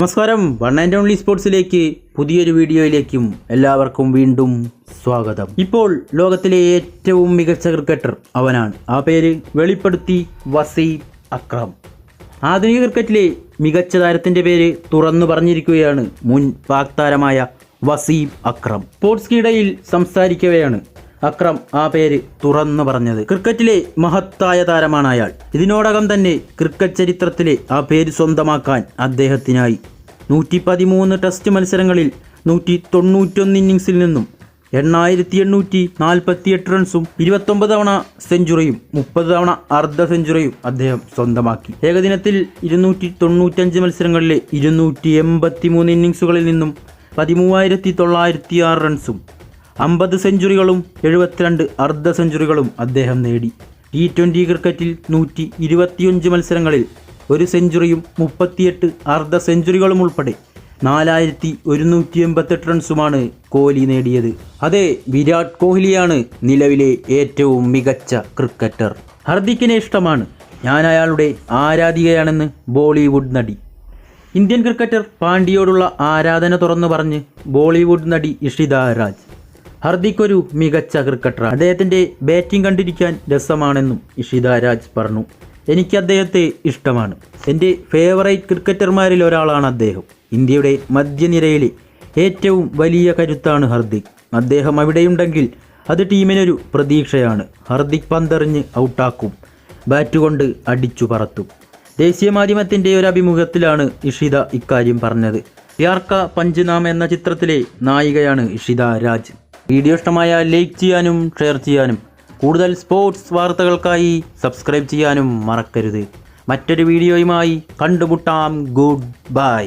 നമസ്കാരം, one and only സ്പോർട്സിലേക്ക് പുതിയൊരു വീഡിയോയിലേക്കും എല്ലാവർക്കും വീണ്ടും സ്വാഗതം. ഇപ്പോൾ ലോകത്തിലെ ഏറ്റവും മികച്ച ക്രിക്കറ്റർ അവനാണ്. ആ പേര് വെളിപ്പെടുത്തി വസീം അക്രം. ആധുനിക ക്രിക്കറ്റിലെ മികച്ച താരത്തിന്റെ പേര് തുറന്നു പറഞ്ഞിരിക്കുകയാണ് മുൻ പാക് താരമായ വസീം അക്രം. സ്പോർട്സ്കിടയിൽ സംസാരിക്കവെയാണ് അക്രം ആ പേര് തുറന്നു പറഞ്ഞത്. ക്രിക്കറ്റിലെ മഹത്തായ താരമാണ് അയാൾ. ഇതിനോടകം തന്നെ ക്രിക്കറ്റ് ചരിത്രത്തിലെ ആ പേര് സ്വന്തമാക്കാൻ അദ്ദേഹത്തിനായി 113 ടെസ്റ്റ് മത്സരങ്ങളിൽ 191 ഇന്നിംഗ്സിൽ നിന്നും 8848 റൺസും 29 തവണ സെഞ്ചുറിയും 30 തവണ അർദ്ധ സെഞ്ചുറിയും അദ്ദേഹം സ്വന്തമാക്കി. ഏകദിനത്തിൽ 295 മത്സരങ്ങളിലെ 283 ഇന്നിംഗ്സുകളിൽ നിന്നും 13906 റൺസും 50 സെഞ്ചുറികളും 72 അർദ്ധ സെഞ്ചുറികളും അദ്ദേഹം നേടി. T20 ക്രിക്കറ്റിൽ 125 മത്സരങ്ങളിൽ ഒരു സെഞ്ചുറിയും 38 അർദ്ധ സെഞ്ചുറികളും ഉൾപ്പെടെ 4188 റൺസുമാണ് കോഹ്ലി നേടിയത്. അതെ, വിരാട് കോഹ്ലിയാണ് നിലവിലെ ഏറ്റവും മികച്ച ക്രിക്കറ്റർ. ഹർദിക്കിനെ ഇഷ്ടമാണ്, ഞാൻ അയാളുടെ ആരാധികയാണെന്ന് ബോളിവുഡ് നടി. ഇന്ത്യൻ ക്രിക്കറ്റർ പാണ്ഡ്യയോടുള്ള ആരാധന തുറന്നു പറഞ്ഞ് ബോളിവുഡ് നടി ഇഷിത രാജ്. ഹർദിക് ഒരു മികച്ച ക്രിക്കറ്ററാണ്, അദ്ദേഹത്തിൻ്റെ ബാറ്റിംഗ് കണ്ടിരിക്കാൻ രസമാണെന്നും ഇഷിത രാജ് പറഞ്ഞു. എനിക്ക് അദ്ദേഹത്തെ ഇഷ്ടമാണ്, എൻ്റെ ഫേവറേറ്റ് ക്രിക്കറ്റർമാരിൽ ഒരാളാണ് അദ്ദേഹം. ഇന്ത്യയുടെ മധ്യനിരയിലെ ഏറ്റവും വലിയ കരുത്താണ് ഹർദിക്. അദ്ദേഹം അവിടെയുണ്ടെങ്കിൽ അത് ടീമിനൊരു പ്രതീക്ഷയാണ്. ഹർദിക് പന്തെറിഞ്ഞ് ഔട്ടാക്കും, ബാറ്റുകൊണ്ട് അടിച്ചു പറത്തും. ദേശീയ മാധ്യമത്തിൻ്റെ ഒരു അഭിമുഖത്തിലാണ് ഇഷിത ഇക്കാര്യം പറഞ്ഞത്. പ്യാർ കാ പഞ്ച്നാമ എന്ന ചിത്രത്തിലെ നായികയാണ് ഇഷിത രാജ്. വീഡിയോ ഇഷ്ടമായാൽ ലൈക്ക് ചെയ്യാനും ഷെയർ ചെയ്യാനും കൂടുതൽ സ്പോർട്സ് വാർത്തകൾക്കായി സബ്സ്ക്രൈബ് ചെയ്യാനും മറക്കരുത്. മറ്റൊരു വീഡിയോയുമായി കണ്ടുമുട്ടാം. Good bye.